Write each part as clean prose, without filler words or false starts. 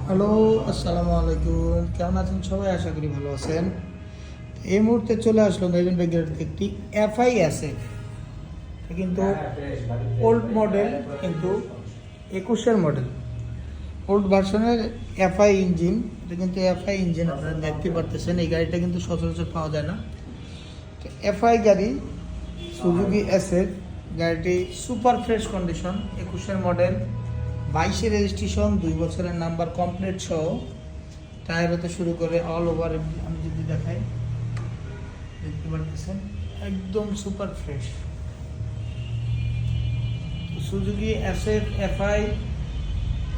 Hello, আসসালামু আলাইকুম। কেমন আছেন সবাই? আশা করি ভালো আছেন। এই মুহূর্তে চলে আসলো মেবিন ব্যাগের একটি এফআই অ্যাসেট, কিন্তু ওল্ড মডেল, কিন্তু 21-এর মডেল, ওল্ড ভার্সনের এফআই ইঞ্জিন। এটা কিন্তু এফআই ইঞ্জিন, আপনারা দেখতে পারতেছেন। এই গাড়িটা কিন্তু সচরাচর পাওয়া যায় না। এফআই গাড়ি, সুজুকি অ্যাসেট। গাড়িটি সুপার ফ্রেশ কন্ডিশন, 21-এর মডেল, 22-এর রেজিস্ট্রেশন, 2 বছরের নাম্বার কমপ্লিট সহ। টায়ার হতে শুরু করে অল ওভার, আমি যদি দেখাই, দেখতে পারতেছেন একদম super fresh. Suzuki asset FI,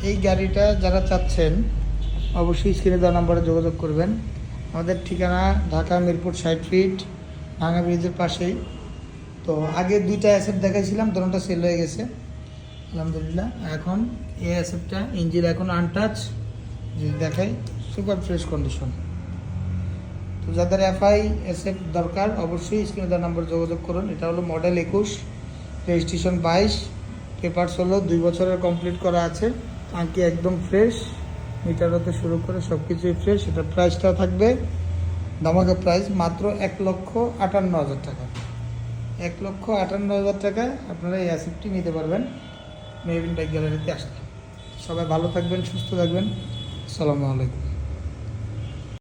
এই গাড়িটা যারা চাচ্ছেন অবশ্যই স্ক্রিনে দেওয়া নাম্বারে যোগাযোগ করবেন। আমাদের ঠিকানা ঢাকা মিরপুর 60 ফিট, ভাঙা ব্রিজের পাশেই। তো আগে 2টা অ্যাসেট দেখাইছিলাম, দোনোটা সেল হয়ে গেছে আলহামদুলিল্লাহ। এখন এই অ্যাসেটটা ইঞ্জিন এখন আনটাচ, যদি দেখাই সুপার ফ্রেশ কন্ডিশন। তো যাদের এফআই অ্যাসেট দরকার অবশ্যই স্ক্রিনে দেওয়া নাম্বার যোগাযোগ করুন। এটা হলো মডেল 21, রেজিস্ট্রেশন 22, পেপারস হলো 2 বছরের কমপ্লিট করা আছে। টাঙ্কি একদম ফ্রেশ, মিটার হতে শুরু করে সব কিছুই ফ্রেশ। এটা প্রাইসটা থাকবে ধামাকা প্রাইস, মাত্র 1,58,000 টাকা। 1,58,000 টাকায় আপনারা এই অ্যাসেটটি নিতে পারবেন মেবিন বাইক গ্যালারিতে আসলে। সবাই ভালো থাকবেন, সুস্থ থাকবেন। আসসালামু আলাইকুম।